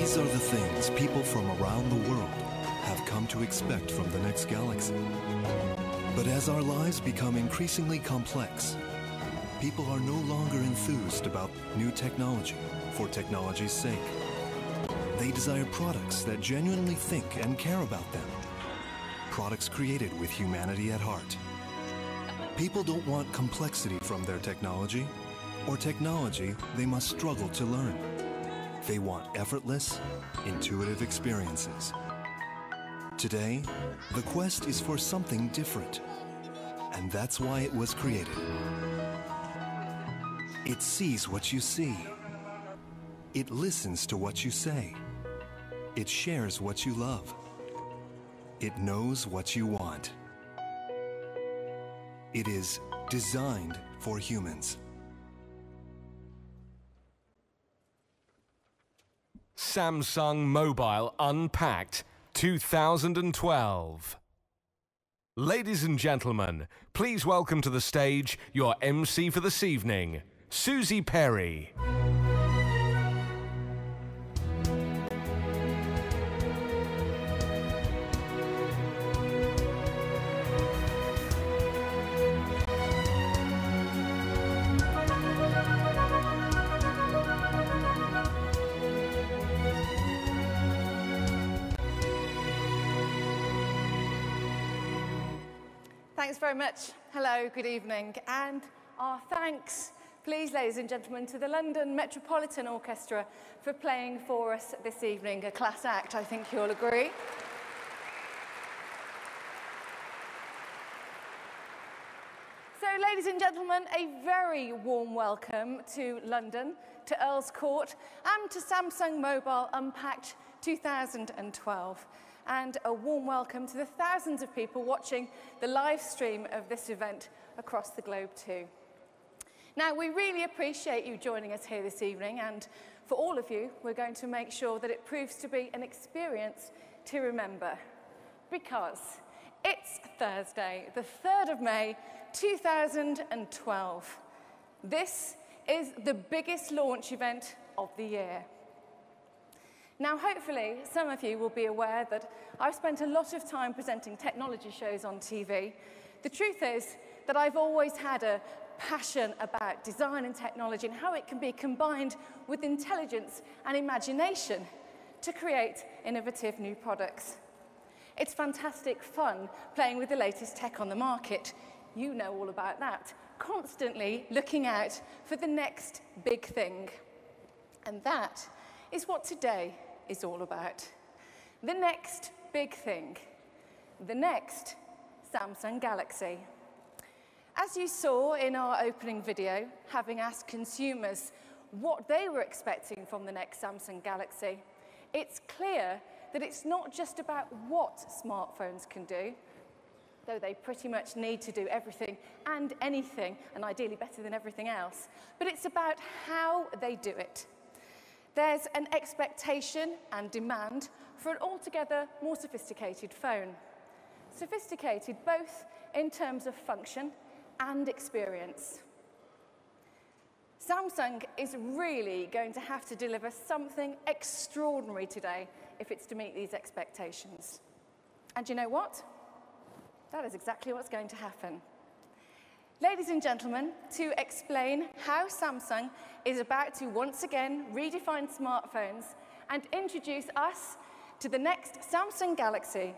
These are the things people from around the world have come to expect from the next galaxy. But as our lives become increasingly complex, people are no longer enthused about new technology for technology's sake. They desire products that genuinely think and care about them. Products created with humanity at heart. People don't want complexity from their technology, or technology they must struggle to learn. They want effortless, intuitive experiences. Today, the quest is for something different, and that's why it was created. It sees what you see. It listens to what you say. It shares what you love. It knows what you want. It is designed for humans. Samsung Mobile Unpacked 2012. Ladies and gentlemen, please welcome to the stage your MC for this evening, Susie Perry. Thanks very much. Hello, good evening. And our thanks, please, ladies and gentlemen, to the London Metropolitan Orchestra for playing for us this evening. A class act, I think you'll agree. So, ladies and gentlemen, a very warm welcome to London, to Earls Court, and to Samsung Mobile Unpacked 2012. And a warm welcome to the thousands of people watching the live stream of this event across the globe too. Now, we really appreciate you joining us here this evening, and for all of you, we're going to make sure that it proves to be an experience to remember, because it's Thursday, the 3rd of May, 2012. This is the biggest launch event of the year. Now, hopefully, some of you will be aware that I've spent a lot of time presenting technology shows on TV. The truth is that I've always had a passion about design and technology and how it can be combined with intelligence and imagination to create innovative new products. It's fantastic fun playing with the latest tech on the market. You know all about that. Constantly looking out for the next big thing. And that is what today is all about. The next big thing. The next Samsung Galaxy. As you saw in our opening video, having asked consumers what they were expecting from the next Samsung Galaxy, it's clear that it's not just about what smartphones can do, though they pretty much need to do everything and anything, and ideally better than everything else, but it's about how they do it. There's an expectation and demand for an altogether more sophisticated phone. Sophisticated both in terms of function and experience. Samsung is really going to have to deliver something extraordinary today if it's to meet these expectations. And you know what? That is exactly what's going to happen. Ladies and gentlemen, to explain how Samsung is about to once again redefine smartphones and introduce us to the next Samsung Galaxy,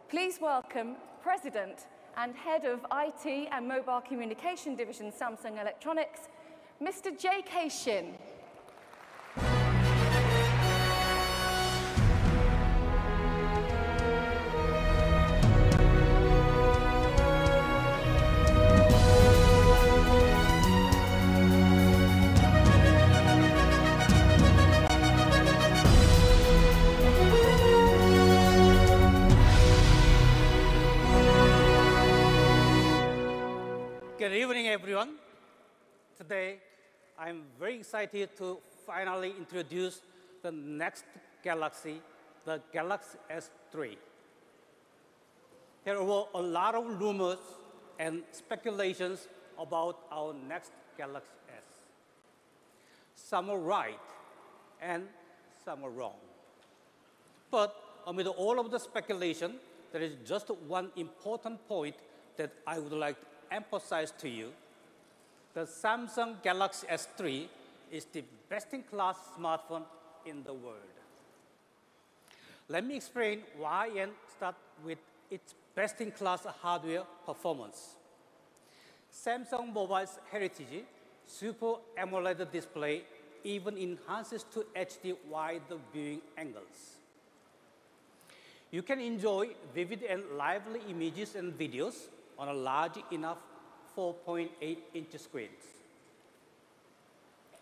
please welcome President and Head of IT and Mobile Communication Division Samsung Electronics, Mr. J.K. Shin. Good evening, everyone. Today, I'm very excited to finally introduce the next Galaxy, the Galaxy S3. There were a lot of rumors and speculations about our next Galaxy S. Some are right, and some are wrong. But amid all of the speculation, there is just one important point that I would like to emphasize to you. The Samsung Galaxy S3 is the best-in-class smartphone in the world. Let me explain why and start with its best-in-class hardware performance. Samsung Mobile's heritage, Super AMOLED display even enhances to HD wide viewing angles. You can enjoy vivid and lively images and videos on a large enough 4.8-inch screens.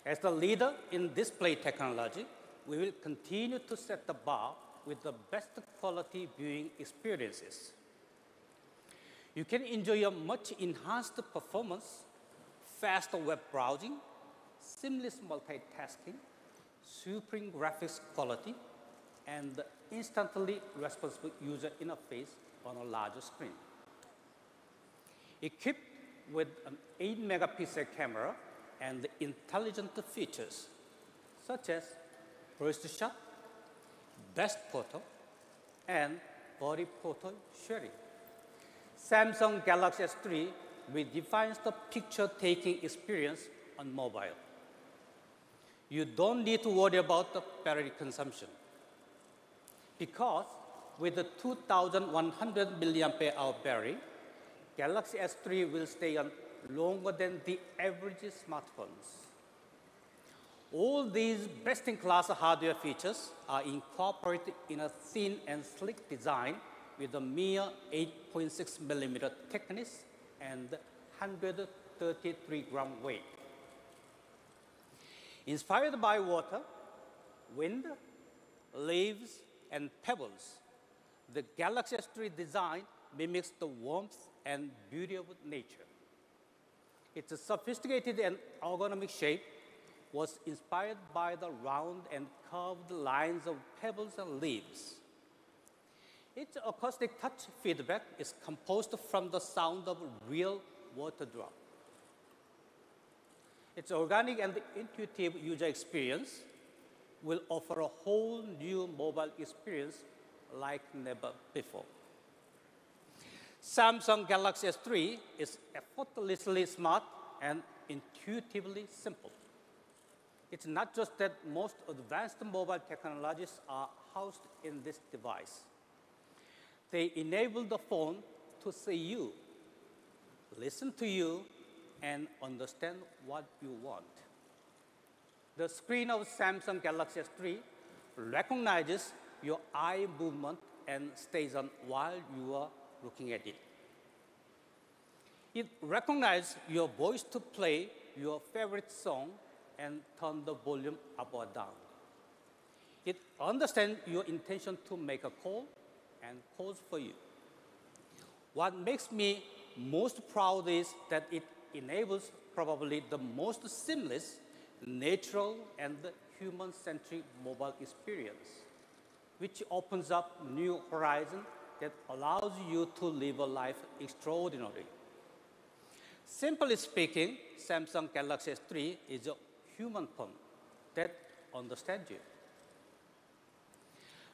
As the leader in display technology, we will continue to set the bar with the best quality viewing experiences. You can enjoy a much enhanced performance, faster web browsing, seamless multitasking, supreme graphics quality, and instantly responsive user interface on a larger screen. Equipped with an 8-megapixel camera and intelligent features such as burst shot, best photo, and body photo sharing, Samsung Galaxy S3 redefines the picture-taking experience on mobile. You don't need to worry about the battery consumption because with the 2,100 mAh battery, Galaxy S3 will stay on longer than the average smartphones. All these best-in-class hardware features are incorporated in a thin and sleek design with a mere 8.6 millimeter thickness and 133-gram weight. Inspired by water, wind, leaves, and pebbles, the Galaxy S3 design mimics the warmth and beauty of nature. Its sophisticated and ergonomic shape was inspired by the round and curved lines of pebbles and leaves. Its acoustic touch feedback is composed from the sound of real water drop. Its organic and intuitive user experience will offer a whole new mobile experience like never before. Samsung Galaxy S3 is effortlessly smart and intuitively simple. It's not just that most advanced mobile technologies are housed in this device. They enable the phone to see you, listen to you, and understand what you want. The screen of Samsung Galaxy S3 recognizes your eye movement and stays on while you are looking at it. It recognizes your voice to play your favorite song and turn the volume up or down. It understands your intention to make a call and calls for you. What makes me most proud is that it enables probably the most seamless, natural, and human-centric mobile experience, which opens up new horizons that allows you to live a life extraordinary. Simply speaking, Samsung Galaxy S3 is a human phone that understands you.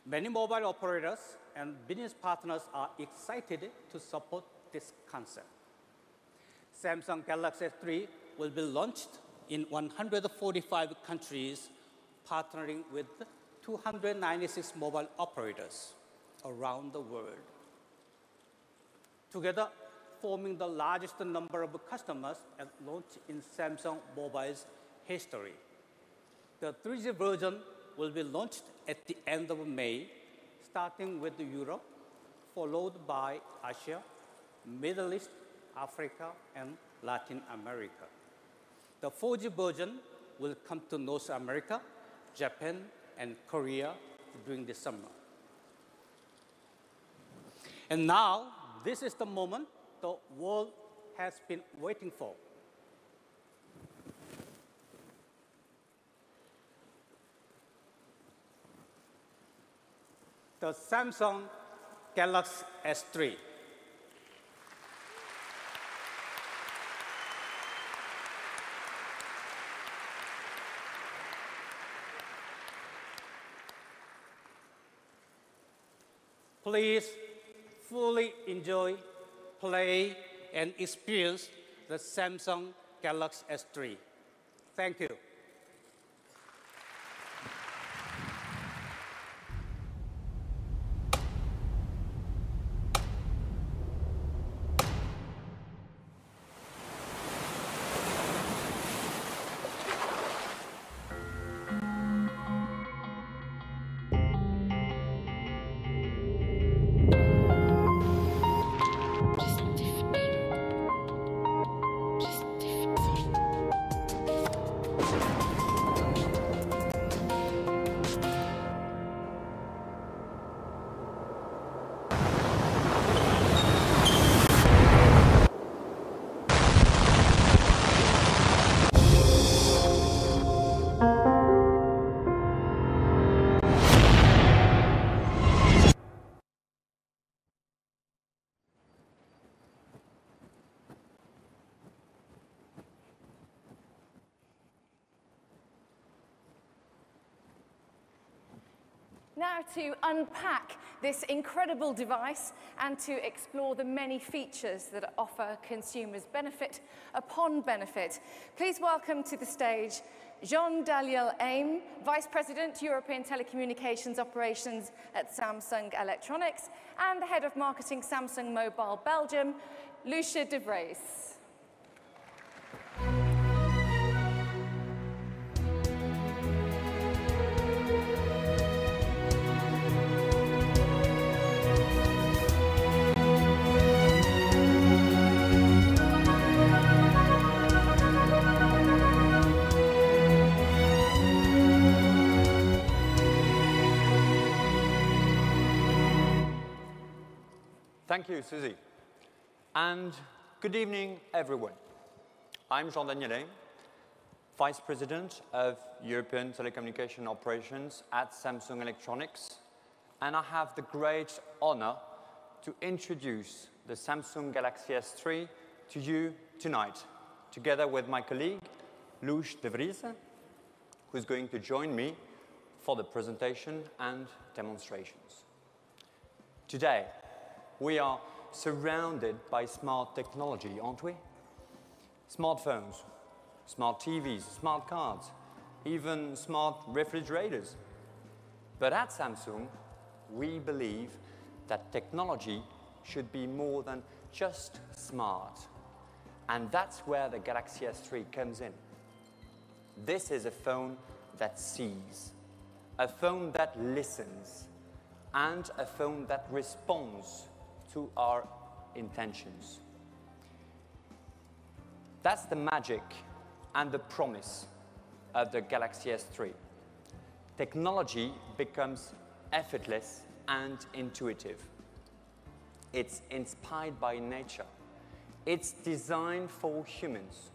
Many mobile operators and business partners are excited to support this concept. Samsung Galaxy S3 will be launched in 145 countries, partnering with 296 mobile operators around the world. Together, forming the largest number of customers at launch in Samsung Mobile's history. The 3G version will be launched at the end of May, starting with Europe, followed by Asia, Middle East, Africa, and Latin America. The 4G version will come to North America, Japan, and Korea during the summer. And now, this is the moment the world has been waiting for. The Samsung Galaxy S3. Please fully enjoy, play, and experience the Samsung Galaxy S3. Thank you. Now to unpack this incredible device and to explore the many features that offer consumers benefit upon benefit, please welcome to the stage Jean-Daniel Aim, Vice President, European Telecommunications Operations at Samsung Electronics, and the Head of Marketing Samsung Mobile Belgium, Lucia de Vries. Thank you, Susie. And good evening, everyone. I'm Jean-Daniel Aim, Vice President of European Telecommunication Operations at Samsung Electronics, and I have the great honor to introduce the Samsung Galaxy S3 to you tonight, together with my colleague, Lucia de Vries, who's going to join me for the presentation and demonstrations. Today, we are surrounded by smart technology, aren't we? Smartphones, smart TVs, smart cars, even smart refrigerators. But at Samsung, we believe that technology should be more than just smart. And that's where the Galaxy S3 comes in. This is a phone that sees, a phone that listens, and a phone that responds to our intentions. That's the magic and the promise of the Galaxy S3. Technology becomes effortless and intuitive. It's inspired by nature. It's designed for humans.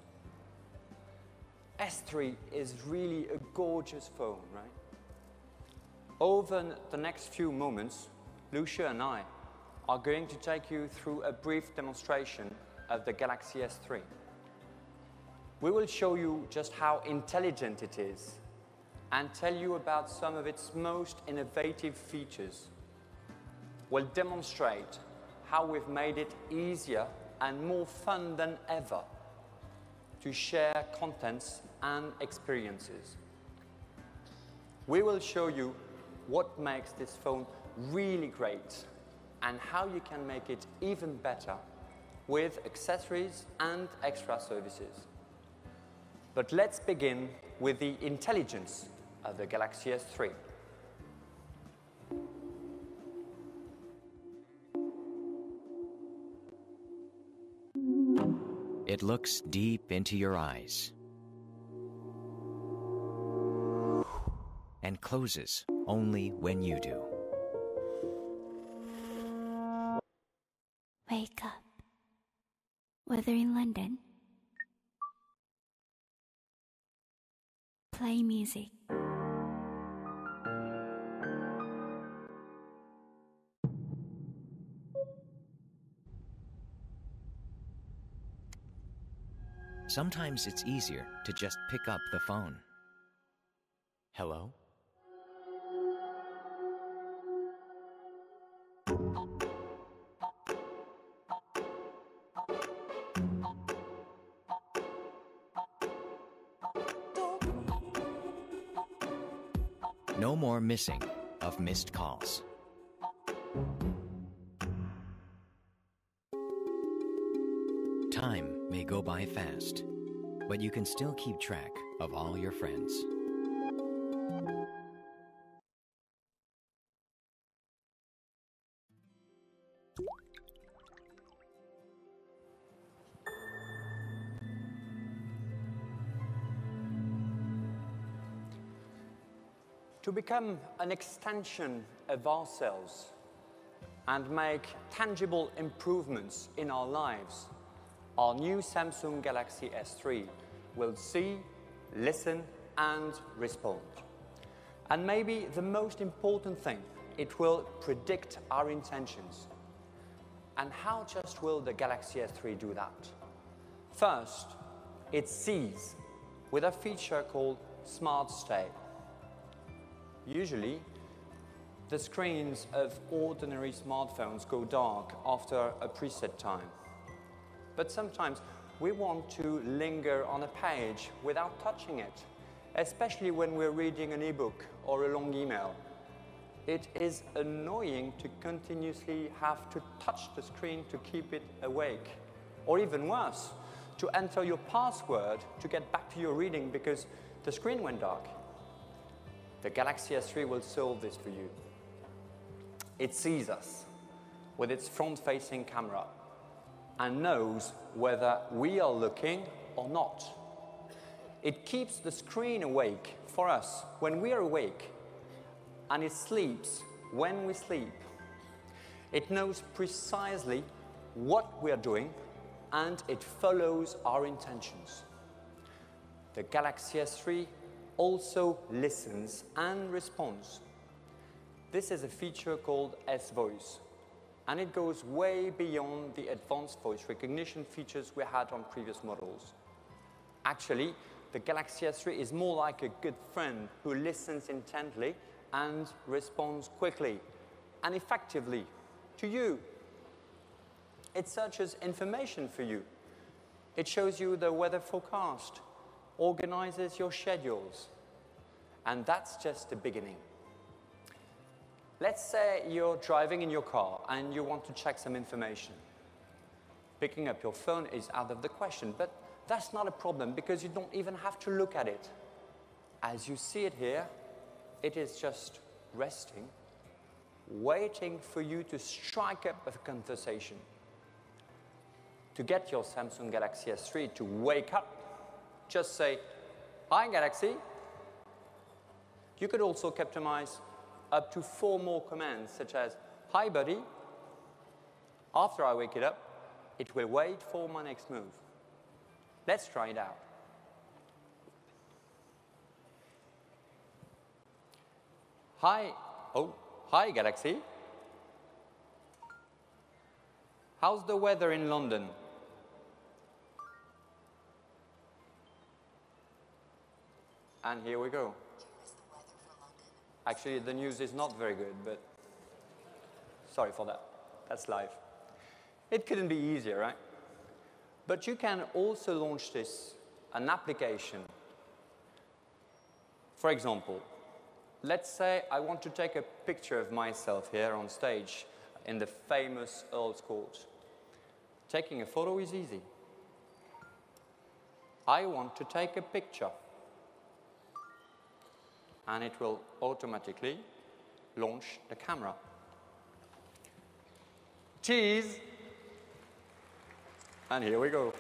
S3 is really a gorgeous phone, right? Over the next few moments, Lucia and I are going to take you through a brief demonstration of the Galaxy S3. We will show you just how intelligent it is and tell you about some of its most innovative features. We'll demonstrate how we've made it easier and more fun than ever to share contents and experiences. We will show you what makes this phone really great and how you can make it even better with accessories and extra services. But let's begin with the intelligence of the Galaxy S3. It looks deep into your eyes and closes only when you do. Wake up. Whether in London, play music. Sometimes it's easier to just pick up the phone. Hello? No more missing of missed calls. Time may go by fast, but you can still keep track of all your friends. To become an extension of ourselves and make tangible improvements in our lives, our new Samsung Galaxy S3 will see, listen, and respond. And maybe the most important thing, it will predict our intentions. And how just will the Galaxy S3 do that? First, it sees with a feature called Smart Stay. Usually, the screens of ordinary smartphones go dark after a preset time. But sometimes we want to linger on a page without touching it, especially when we're reading an ebook or a long email. It is annoying to continuously have to touch the screen to keep it awake. Or even worse, to enter your password to get back to your reading because the screen went dark. The Galaxy S3 will solve this for you. It sees us with its front-facing camera and knows whether we are looking or not. It keeps the screen awake for us when we are awake, and it sleeps when we sleep. It knows precisely what we are doing, and it follows our intentions. The Galaxy S3 also listens and responds. This is a feature called S-Voice, and it goes way beyond the advanced voice recognition features we had on previous models. Actually, the Galaxy S3 is more like a good friend who listens intently and responds quickly and effectively to you. It searches information for you. It shows you the weather forecast, organizes your schedules. And that's just the beginning. Let's say you're driving in your car and you want to check some information. Picking up your phone is out of the question, but that's not a problem because you don't even have to look at it. As you see it here, it is just resting, waiting for you to strike up a conversation. To get your Samsung Galaxy S3 to wake up, just say, "Hi, Galaxy." You could also customize up to 4 more commands, such as, "Hi, buddy." After I wake it up, it will wait for my next move. Let's try it out. Hi, Galaxy. How's the weather in London? And here we go. Actually, the news is not very good, but sorry for that. That's live. It couldn't be easier, right? But you can also launch an application. For example, let's say I want to take a picture of myself here on stage in the famous Earls Court. Taking a photo is easy. I want to take a picture. And it will automatically launch the camera. Cheese! And here we go.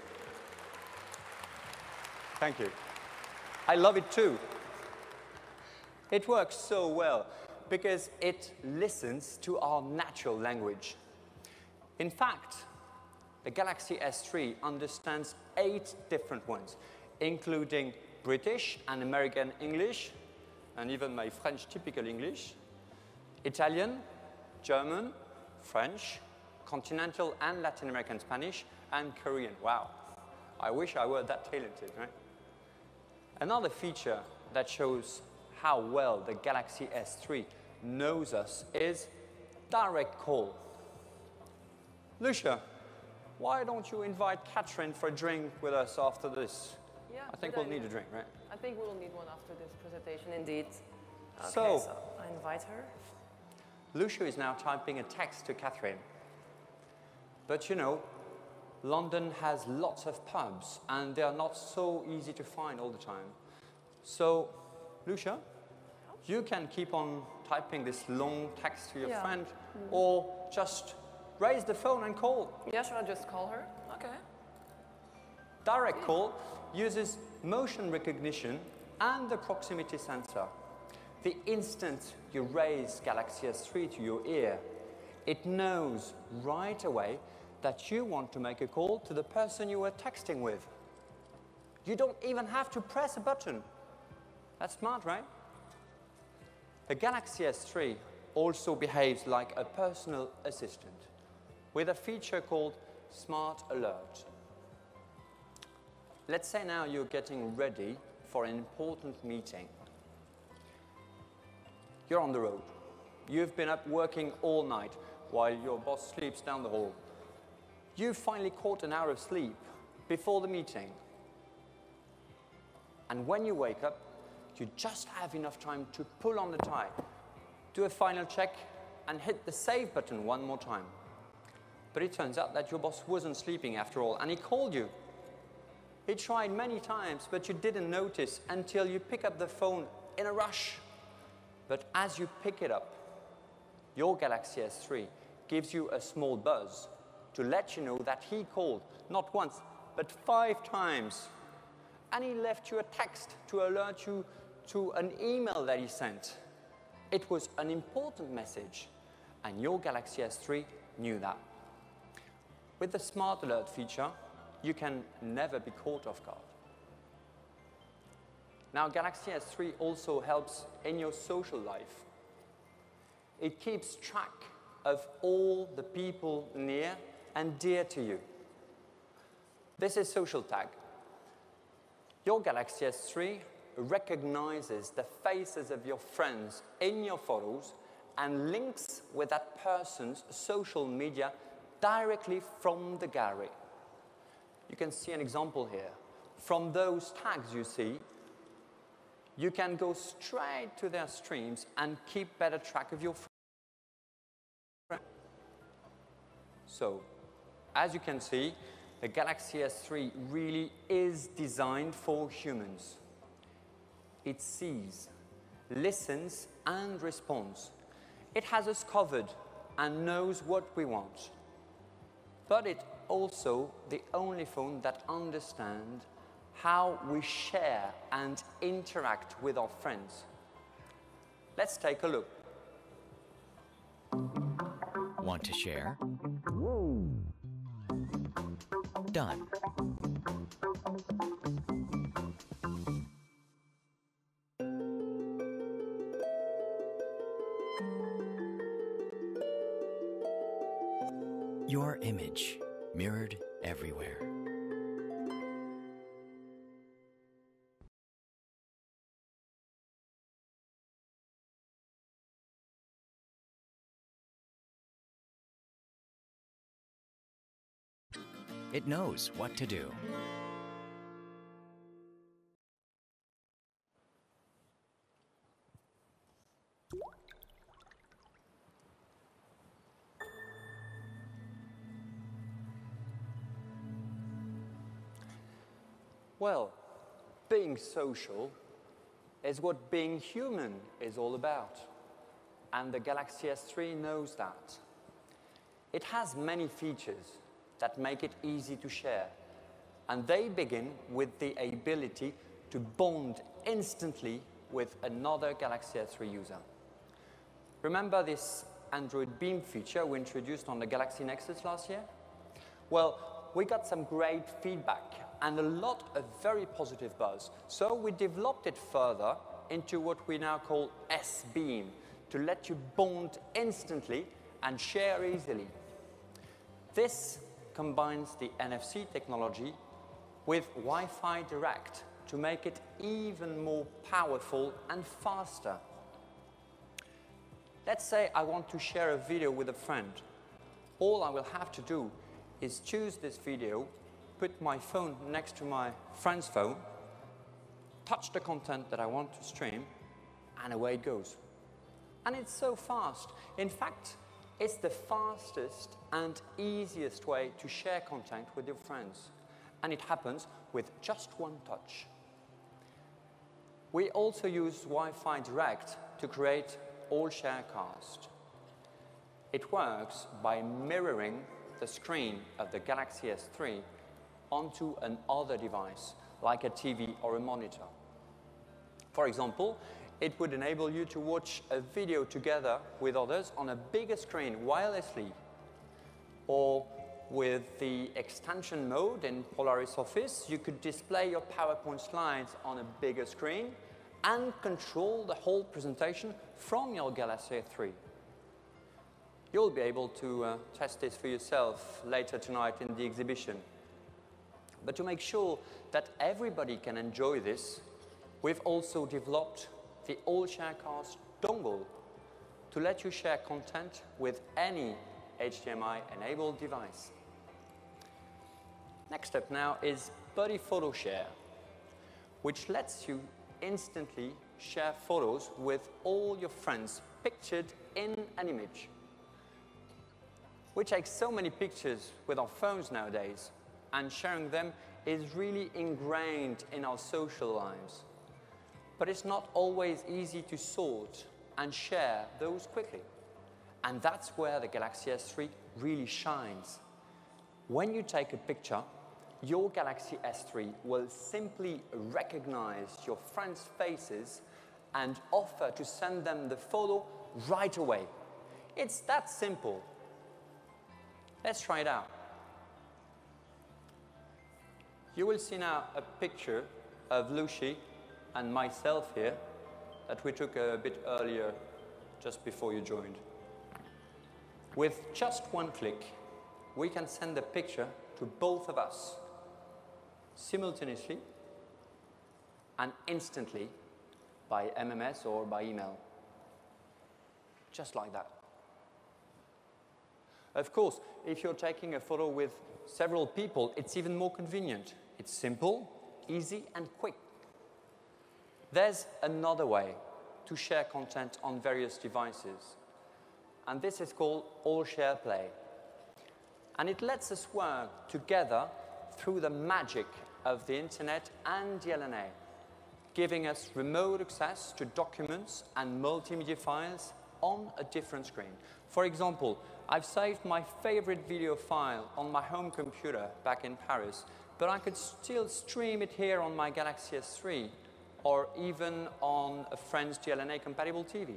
Thank you. I love it too. It works so well because it listens to our natural language. In fact, the Galaxy S3 understands 8 different ones, including British and American English, and even my French typical English, Italian, German, French, continental and Latin American Spanish, and Korean. Wow, I wish I were that talented, right? Another feature that shows how well the Galaxy S3 knows us is direct call. Lucia, why don't you invite Catherine for a drink with us after this? Yeah, I think we'll need a drink, right? I think we'll need one after this presentation, indeed. Okay, So I invite her. Lucia is now typing a text to Catherine. But you know, London has lots of pubs and they are not so easy to find all the time. So, Lucia, you can keep on typing this long text to your friend or just raise the phone and call. Yeah, should I just call her? Okay. Direct call uses motion recognition and the proximity sensor. The instant you raise Galaxy S3 to your ear, it knows right away that you want to make a call to the person you were texting with. You don't even have to press a button. That's smart, right? The Galaxy S3 also behaves like a personal assistant with a feature called Smart Alert. Let's say now you're getting ready for an important meeting. You're on the road. You've been up working all night while your boss sleeps down the hall. You've finally caught an hour of sleep before the meeting. And when you wake up, you just have enough time to pull on the tie, do a final check, and hit the save button one more time. But it turns out that your boss wasn't sleeping after all, and he called you. He tried many times, but you didn't notice until you pick up the phone in a rush. But as you pick it up, your Galaxy S3 gives you a small buzz to let you know that he called not once, but 5 times. And he left you a text to alert you to an email that he sent. It was an important message, and your Galaxy S3 knew that. With the Smart Alert feature, you can never be caught off guard. Now, Galaxy S3 also helps in your social life. It keeps track of all the people near and dear to you. This is Social Tag. Your Galaxy S3 recognizes the faces of your friends in your photos and links with that person's social media directly from the gallery. You can see an example here. From those tags you see, you can go straight to their streams and keep better track of your friends. So, as you can see, the Galaxy S3 really is designed for humans. It sees, listens, and responds. It has us covered and knows what we want. But it's also the only phone that understands how we share and interact with our friends. Let's take a look. Want to share? Done. Your image mirrored everywhere. It knows what to do. Well, being social is what being human is all about. And the Galaxy S3 knows that. It has many features that make it easy to share. And they begin with the ability to bond instantly with another Galaxy S3 user. Remember this Android Beam feature we introduced on the Galaxy Nexus last year? Well, we got some great feedback and a lot of very positive buzz. So we developed it further into what we now call S-Beam, to let you bond instantly and share easily. This combines the NFC technology with Wi-Fi Direct to make it even more powerful and faster. Let's say I want to share a video with a friend. All I will have to do is choose this video, put my phone next to my friend's phone, touch the content that I want to stream, and away it goes. And it's so fast. In fact, it's the fastest and easiest way to share content with your friends. And it happens with just one touch. We also use Wi-Fi Direct to create All Sharecast. It works by mirroring the screen of the Galaxy S3 onto another device, like a TV or a monitor. For example, it would enable you to watch a video together with others on a bigger screen wirelessly. Or with the extension mode in Polaris Office, you could display your PowerPoint slides on a bigger screen and control the whole presentation from your Galaxy S3. You'll be able to test this for yourself later tonight in the exhibition. But to make sure that everybody can enjoy this, we've also developed the All Sharecast dongle to let you share content with any HDMI-enabled device. Next up now is Buddy Photo Share, which lets you instantly share photos with all your friends pictured in an image. We take so many pictures with our phones nowadays, and sharing them is really ingrained in our social lives. But it's not always easy to sort and share those quickly. And that's where the Galaxy S3 really shines. When you take a picture, your Galaxy S3 will simply recognize your friends' faces and offer to send them the photo right away. It's that simple. Let's try it out. You will see now a picture of Lucy and myself here that we took a bit earlier, just before you joined. With just one click, we can send the picture to both of us simultaneously and instantly by MMS or by email. Just like that. Of course, if you're taking a photo with several people, it's even more convenient. It's simple, easy, and quick. There's another way to share content on various devices, and this is called All Share Play. And it lets us work together through the magic of the internet and DLNA, giving us remote access to documents and multimedia files on a different screen. For example, I've saved my favorite video file on my home computer back in Paris, but I could still stream it here on my Galaxy S3 or even on a friend's DLNA-compatible TV.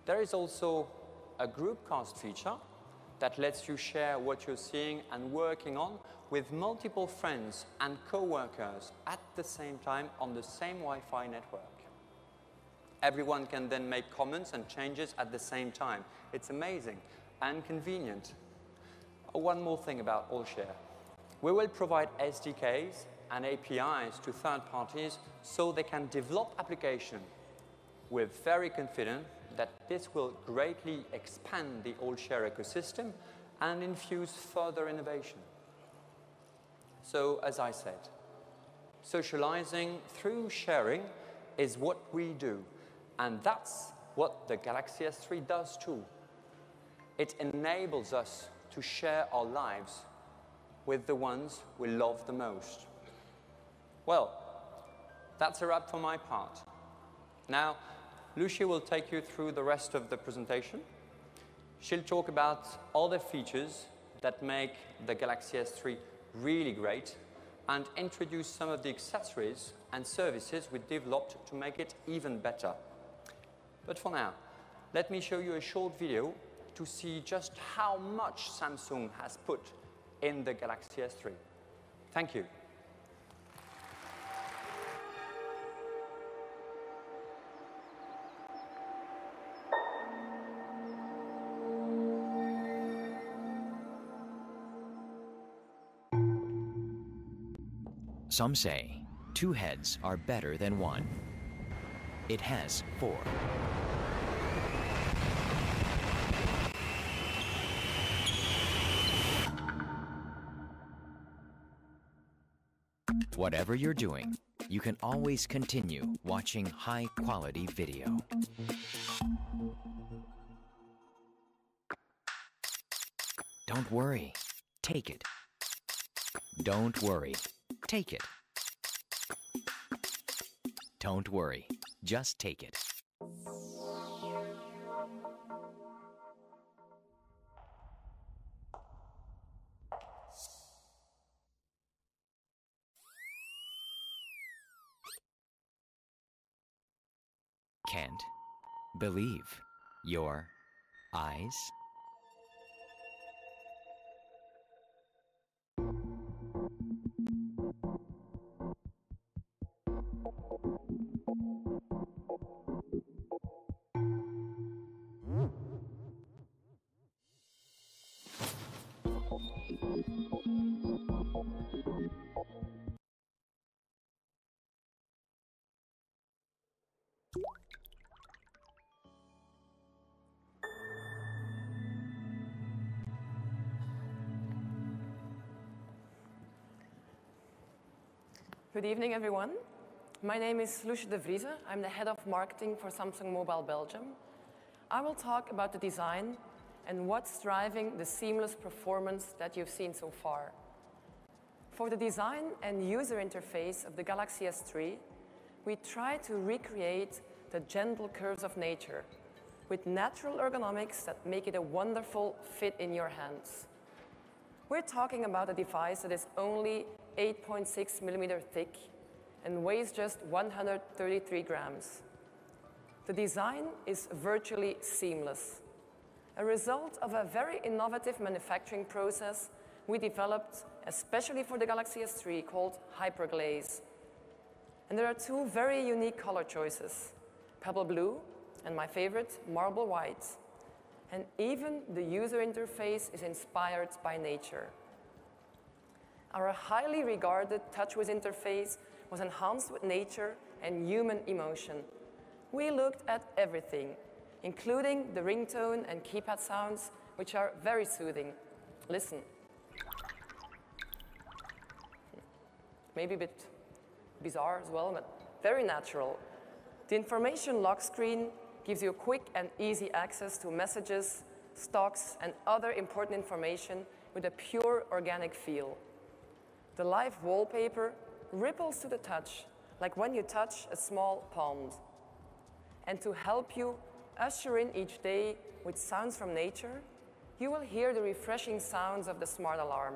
There is also a Groupcast feature that lets you share what you're seeing and working on with multiple friends and co-workers at the same time on the same Wi-Fi network. Everyone can then make comments and changes at the same time. It's amazing and convenient. One more thing about All Share. We will provide SDKs and APIs to third parties so they can develop applications. We're very confident that this will greatly expand the All Share ecosystem and infuse further innovation. So, as I said, socializing through sharing is what we do, and that's what the Galaxy S3 does too. It enables us to share our lives with the ones we love the most. Well, that's a wrap for my part. Now, Lucia will take you through the rest of the presentation. She'll talk about all the features that make the Galaxy S3 really great and introduce some of the accessories and services we developed to make it even better. But for now, let me show you a short video to see just how much Samsung has put in the Galaxy S3. Thank you. Some say 2 heads are better than 1. It has 4. Whatever you're doing, you can always continue watching high-quality video. Don't worry, take it. Don't worry, take it. Don't worry, just take it. Can't believe your eyes? Good evening, everyone. My name is Loesje de Vrieze. I'm the head of marketing for Samsung Mobile Belgium. I will talk about the design and what's driving the seamless performance that you've seen so far. For the design and user interface of the Galaxy S3, we try to recreate the gentle curves of nature with natural ergonomics that make it a wonderful fit in your hands. We're talking about a device that is only 8.6 millimeter thick and weighs just 133 grams. The design is virtually seamless, a result of a very innovative manufacturing process we developed especially for the Galaxy S3 called Hyperglaze. And there are two very unique color choices, Pebble Blue and my favorite, Marble White. And even the user interface is inspired by nature. Our highly regarded TouchWiz interface was enhanced with nature and human emotion. We looked at everything, including the ringtone and keypad sounds, which are very soothing. Listen. Maybe a bit bizarre as well, but very natural. The information lock screen gives you quick and easy access to messages, stocks, and other important information with a pure organic feel. The live wallpaper ripples to the touch, like when you touch a small pond. And to help you usher in each day with sounds from nature, you will hear the refreshing sounds of the smart alarm.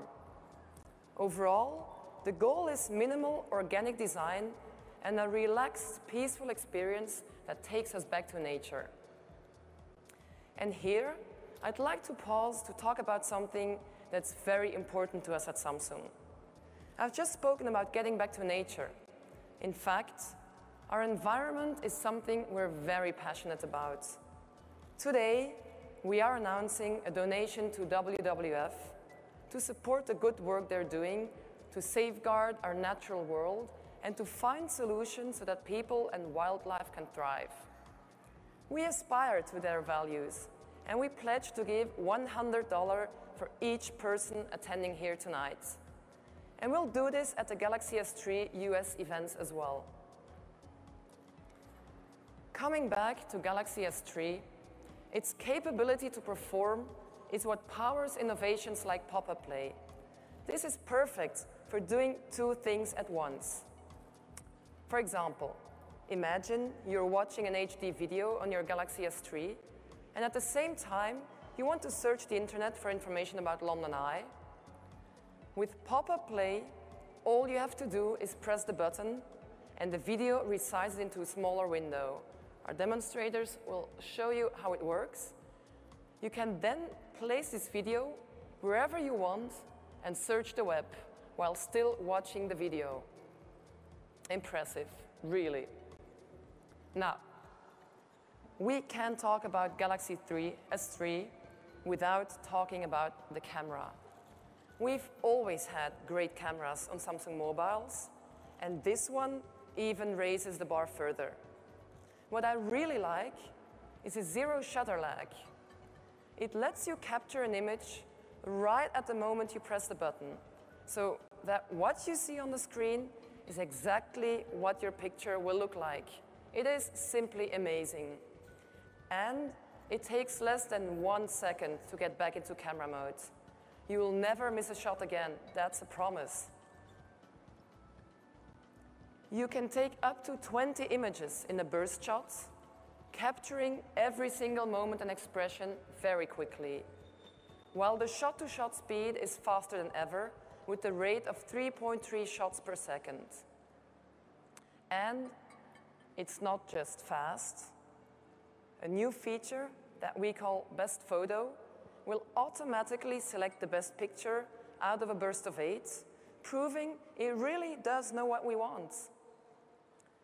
Overall, the goal is minimal organic design and a relaxed, peaceful experience that takes us back to nature. And here, I'd like to pause to talk about something that's very important to us at Samsung. I've just spoken about getting back to nature. In fact, our environment is something we're very passionate about. Today, we are announcing a donation to WWF to support the good work they're doing to safeguard our natural world and to find solutions so that people and wildlife can thrive. We aspire to their values, and we pledge to give $100 for each person attending here tonight. And we'll do this at the Galaxy S3 US events as well. Coming back to Galaxy S3, its capability to perform is what powers innovations like pop-up play. This is perfect for doing two things at once. For example, imagine you're watching an HD video on your Galaxy S3, and at the same time, you want to search the internet for information about London Eye. With pop-up play, all you have to do is press the button, and the video resizes into a smaller window. Our demonstrators will show you how it works. You can then place this video wherever you want and search the web while still watching the video. Impressive, really. Now, we can't talk about Galaxy S3 without talking about the camera. We've always had great cameras on Samsung mobiles, and this one even raises the bar further. What I really like is a zero shutter lag. It lets you capture an image right at the moment you press the button, so that what you see on the screen is exactly what your picture will look like. It is simply amazing. And it takes less than 1 second to get back into camera mode. You will never miss a shot again, that's a promise. You can take up to 20 images in a burst shot, capturing every single moment and expression very quickly, while the shot-to-shot speed is faster than ever, with the rate of 3.3 shots per second. And it's not just fast. A new feature that we call Best Photo will automatically select the best picture out of a burst of 8, proving it really does know what we want.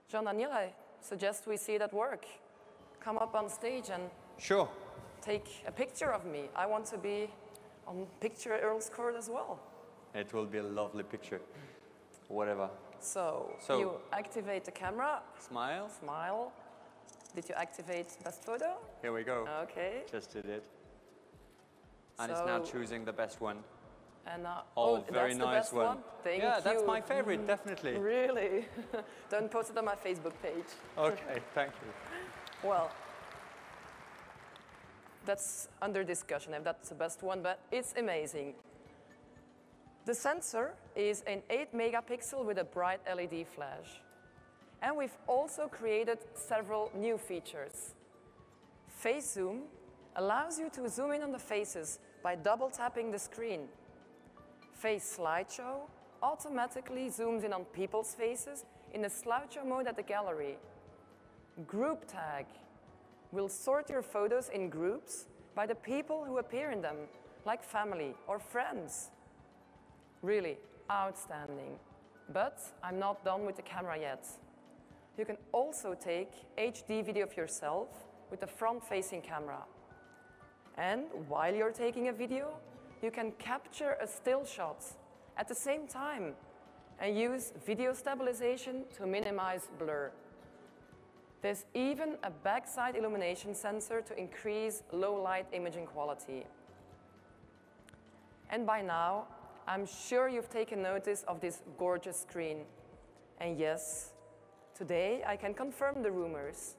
Jean-Daniel, I suggest we see it at work. Come up on stage and Sure. take a picture of me. I want to be on picture Earls Court as well. It will be a lovely picture. Whatever. So you activate the camera. Smile. Smile. Did you activate Best Photo? Here we go. Okay. Just did it. And it's now choosing the best one. And very that's nice the best one. Thank yeah, you. that's my favorite, definitely. Really? Don't post it on my Facebook page. Okay, thank you. Well, that's under discussion if that's the best one, but it's amazing. The sensor is an 8 megapixel with a bright LED flash. And we've also created several new features. Face zoom allows you to zoom in on the faces by double tapping the screen. Face slideshow automatically zooms in on people's faces in the slideshow mode at the gallery. Group tag will sort your photos in groups by the people who appear in them, like family or friends. Really outstanding. But I'm not done with the camera yet. You can also take HD video of yourself with the front-facing camera. And while you're taking a video, you can capture a still shot at the same time and use video stabilization to minimize blur. There's even a backside illumination sensor to increase low-light imaging quality. And by now, I'm sure you've taken notice of this gorgeous screen. And yes, today I can confirm the rumors.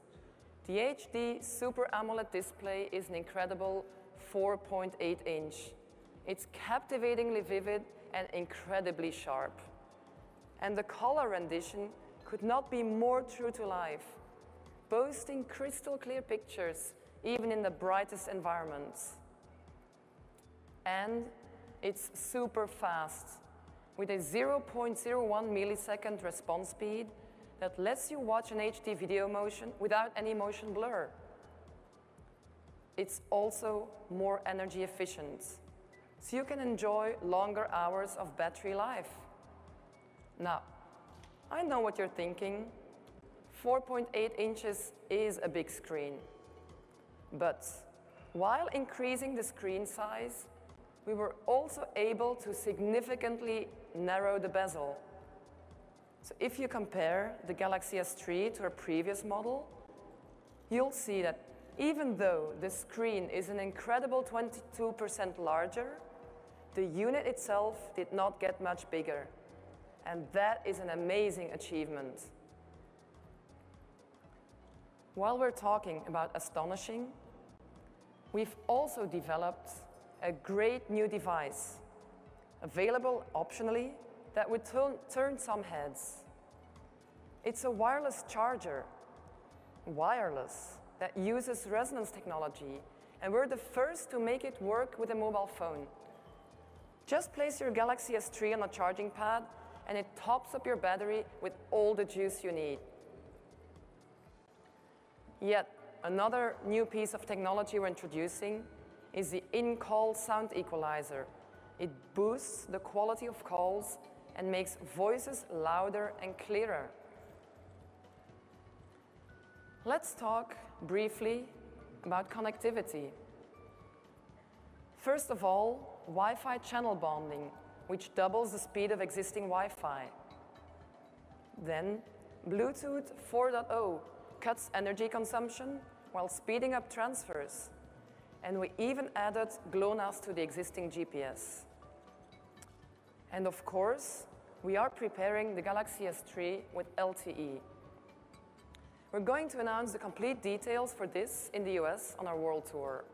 The HD Super AMOLED display is an incredible 4.8 inch. It's captivatingly vivid and incredibly sharp. And the color rendition could not be more true to life, boasting crystal clear pictures even in the brightest environments. And it's super fast, with a 0.01 millisecond response speed that lets you watch an HD video motion without any motion blur. It's also more energy efficient, so you can enjoy longer hours of battery life. Now, I know what you're thinking. 4.8 inches is a big screen. But while increasing the screen size, we were also able to significantly narrow the bezel. So if you compare the Galaxy S3 to our previous model, you'll see that even though the screen is an incredible 22% larger, the unit itself did not get much bigger. And that is an amazing achievement. While we're talking about astonishing, we've also developed a great new device, available optionally, that would turn some heads. It's a wireless charger, that uses resonance technology, and we're the first to make it work with a mobile phone. Just place your Galaxy S3 on a charging pad, and it tops up your battery with all the juice you need. Yet another new piece of technology we're introducing is the in-call sound equalizer. It boosts the quality of calls and makes voices louder and clearer. Let's talk briefly about connectivity. First of all, Wi-Fi channel bonding, which doubles the speed of existing Wi-Fi. Then, Bluetooth 4.0 cuts energy consumption while speeding up transfers. And we even added GLONASS to the existing GPS. And of course, we are preparing the Galaxy S3 with LTE. We're going to announce the complete details for this in the US on our world tour.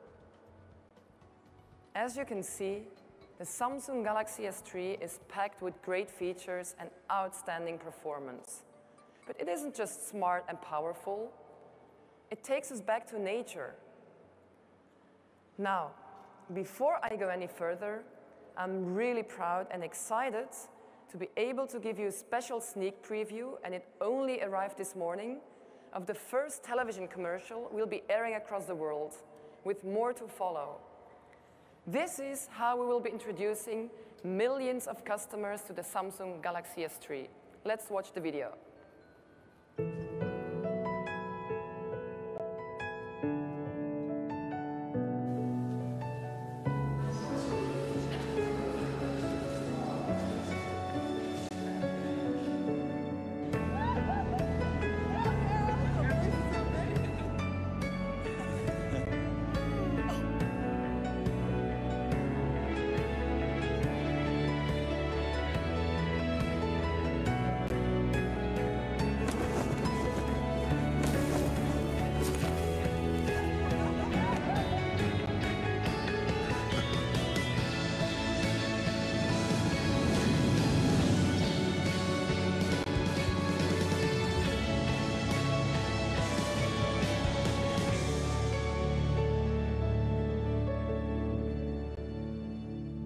As you can see, the Samsung Galaxy S3 is packed with great features and outstanding performance. But it isn't just smart and powerful, it takes us back to nature. Now, before I go any further, I'm really proud and excited to be able to give you a special sneak preview, and it only arrived this morning, of the first television commercial we'll be airing across the world, with more to follow. This is how we will be introducing millions of customers to the Samsung Galaxy S3. Let's watch the video.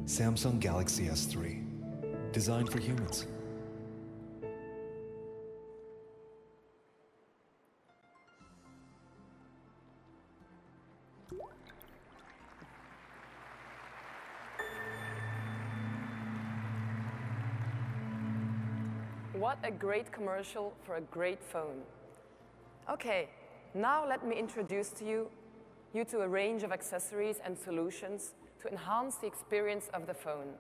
Samsung Galaxy S3, designed for humans. What a great commercial for a great phone. Okay, now let me introduce to you to a range of accessories and solutions to enhance the experience of the phone.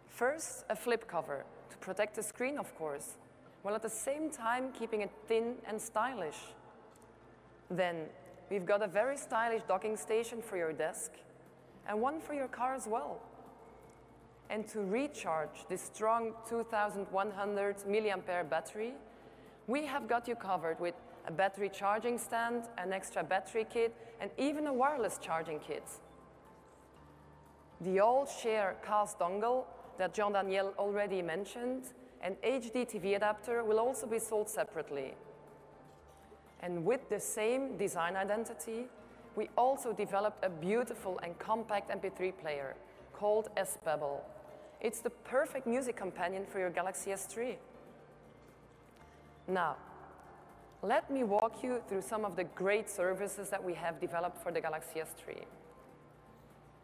First, a flip cover to protect the screen, of course, while at the same time keeping it thin and stylish. Then, we've got a very stylish docking station for your desk and one for your car as well. And to recharge this strong 2100 mAh battery, we have got you covered with a battery charging stand, an extra battery kit, and even a wireless charging kit. The all-share CAS dongle that Jean-Daniel already mentioned, and HD TV adapter will also be sold separately. And with the same design identity, we also developed a beautiful and compact MP3 player called S-Pebble. It's the perfect music companion for your Galaxy S3. Now, let me walk you through some of the great services that we have developed for the Galaxy S3.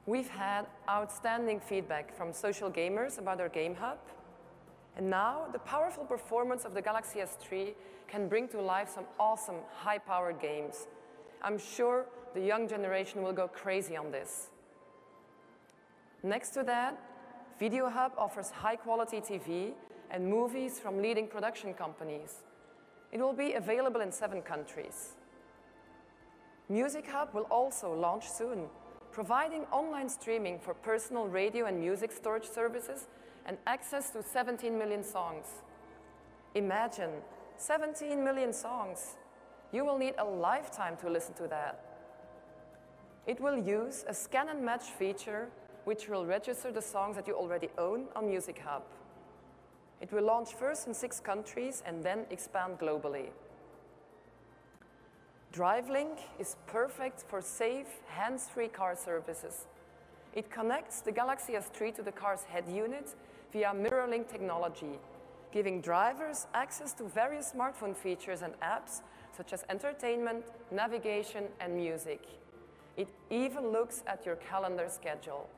We've had outstanding feedback from social gamers about our Game Hub. And now, the powerful performance of the Galaxy S3 can bring to life some awesome, high-powered games. I'm sure the young generation will go crazy on this. Next to that, Video Hub offers high-quality TV and movies from leading production companies. It will be available in 7 countries. Music Hub will also launch soon, providing online streaming for personal radio and music storage services and access to 17 million songs. Imagine 17 million songs. You will need a lifetime to listen to that. It will use a scan and match feature which will register the songs that you already own on Music Hub. It will launch first in 6 countries and then expand globally. DriveLink is perfect for safe, hands-free car services. It connects the Galaxy S3 to the car's head unit via MirrorLink technology, giving drivers access to various smartphone features and apps such as entertainment, navigation, and music. It even looks at your calendar schedule.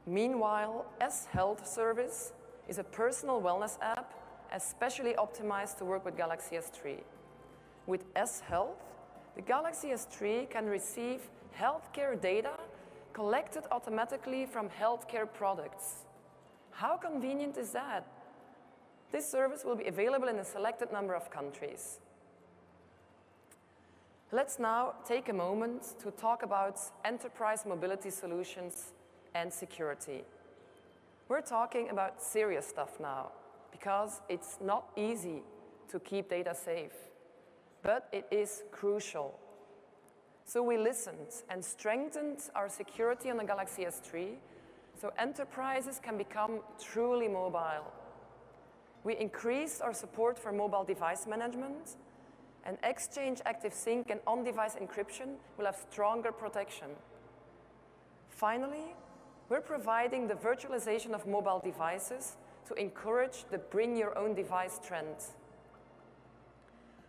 Meanwhile, S-Health Service is a personal wellness app especially optimized to work with Galaxy S3. With S-Health, the Galaxy S3 can receive healthcare data collected automatically from healthcare products. How convenient is that? This service will be available in a selected number of countries. Let's now take a moment to talk about enterprise mobility solutions and security. We're talking about serious stuff now, because it's not easy to keep data safe, but it is crucial. So we listened and strengthened our security on the Galaxy S3 so enterprises can become truly mobile. We increased our support for mobile device management, and Exchange Active Sync and on-device encryption will have stronger protection. Finally, we're providing the virtualization of mobile devices to encourage the bring-your-own-device trend.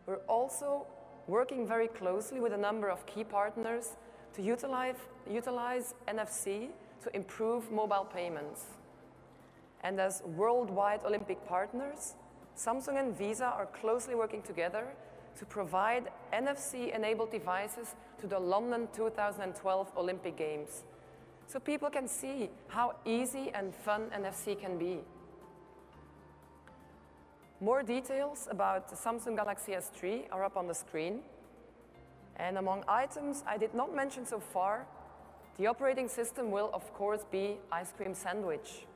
We're also working very closely with a number of key partners to utilize NFC to improve mobile payments. And as worldwide Olympic partners, Samsung and Visa are closely working together to provide NFC-enabled devices to the London 2012 Olympic Games, so people can see how easy and fun NFC can be. More details about the Samsung Galaxy S3 are up on the screen. And among items I did not mention so far, the operating system will, of course, be Ice Cream Sandwich.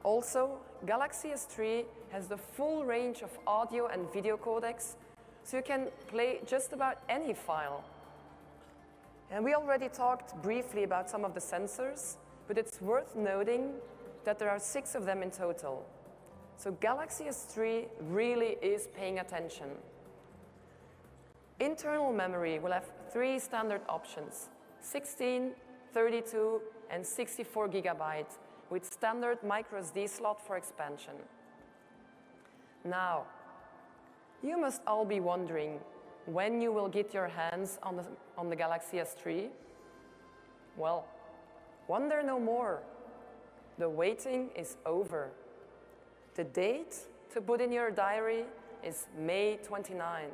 Also, Galaxy S3 has the full range of audio and video codecs, so you can play just about any file. And we already talked briefly about some of the sensors, but it's worth noting that there are 6 of them in total. So Galaxy S3 really is paying attention. Internal memory will have 3 standard options: 16, 32, and 64 gigabytes, with standard microSD slot for expansion. Now, you must all be wondering when you will get your hands on the Galaxy S3. Well, wonder no more. The waiting is over. The date to put in your diary is May 29th.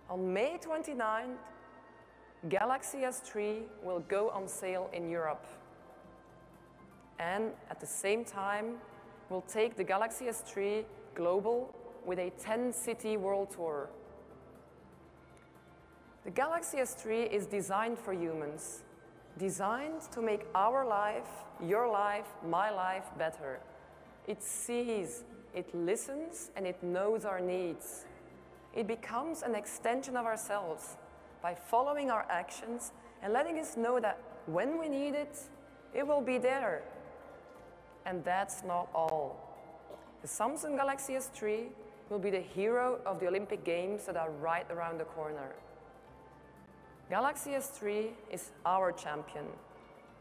On May 29th, Galaxy S3 will go on sale in Europe. And at the same time, we'll take the Galaxy S3 global with a 10-city world tour. The Galaxy S3 is designed for humans, designed to make our life, your life, my life better. It sees, it listens, and it knows our needs. It becomes an extension of ourselves by following our actions and letting us know that when we need it, it will be there. And that's not all. The Samsung Galaxy S3 will be the hero of the Olympic Games that are right around the corner. Galaxy S3 is our champion,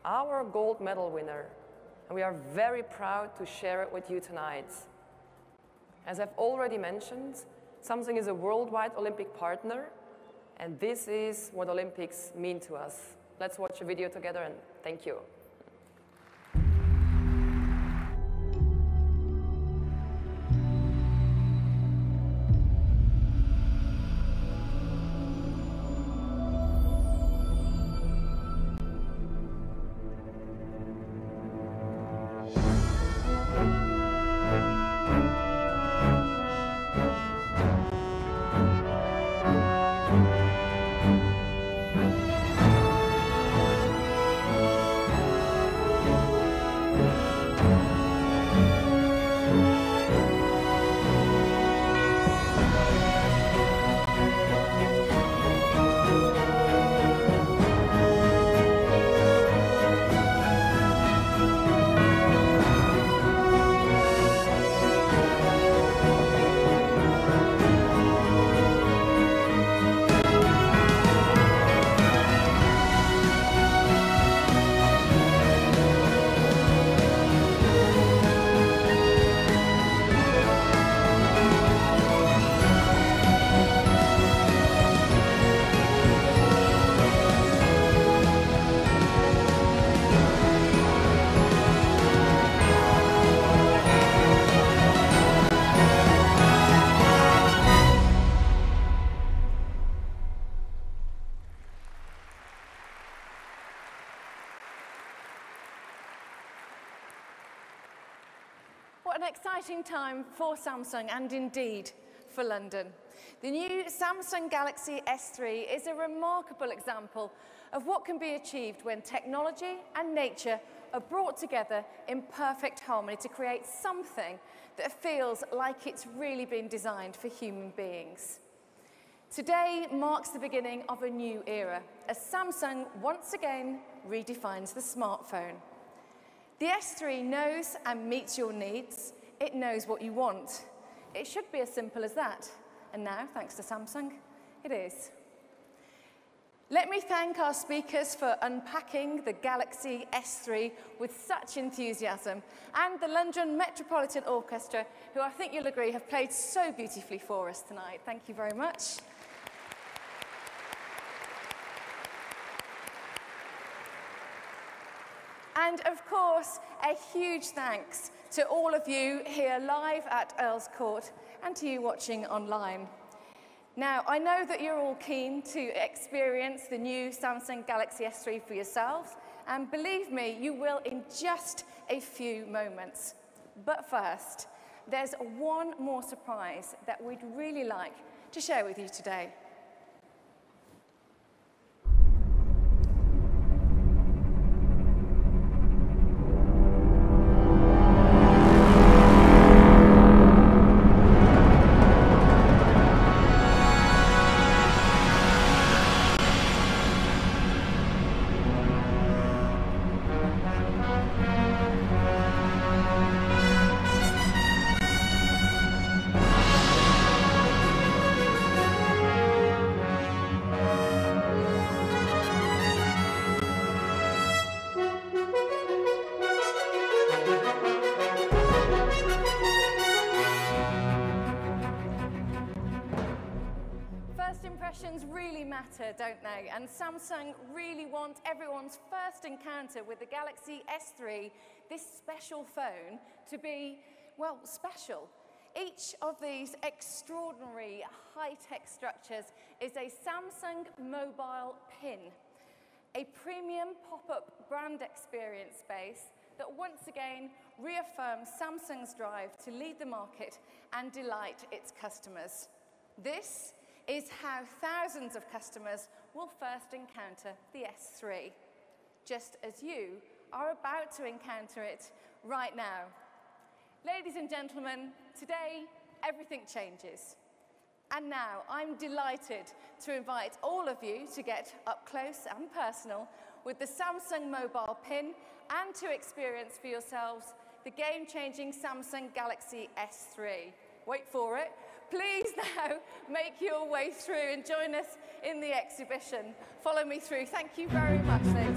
our gold medal winner, and we are very proud to share it with you tonight. As I've already mentioned, Samsung is a worldwide Olympic partner, and this is what Olympics mean to us. Let's watch a video together, and thank you. What an exciting time for Samsung and indeed for London. The new Samsung Galaxy S3 is a remarkable example of what can be achieved when technology and nature are brought together in perfect harmony to create something that feels like it's really been designed for human beings. Today marks the beginning of a new era, as Samsung once again redefines the smartphone. The S3 knows and meets your needs. It knows what you want. It should be as simple as that. And now, thanks to Samsung, it is. Let me thank our speakers for unpacking the Galaxy S3 with such enthusiasm, and the London Metropolitan Orchestra, who I think you'll agree have played so beautifully for us tonight. Thank you very much. And of course, a huge thanks to all of you here live at Earls Court and to you watching online. Now, I know that you're all keen to experience the new Samsung Galaxy S3 for yourselves, and believe me, you will in just a few moments. But first, there's one more surprise that we'd really like to share with you today. Really matter, don't they? And Samsung really want everyone's first encounter with the Galaxy S3, this special phone, to be, well, special. Each of these extraordinary high-tech structures is a Samsung mobile pin, a premium pop-up brand experience space that once again reaffirms Samsung's drive to lead the market and delight its customers. This is how thousands of customers will first encounter the S3, just as you are about to encounter it right now. Ladies and gentlemen, today everything changes. And now I'm delighted to invite all of you to get up close and personal with the Samsung mobile pin and to experience for yourselves the game-changing Samsung Galaxy S3. Wait for it. Please now make your way through and join us in the exhibition. Follow me through. Thank you very much, ladies.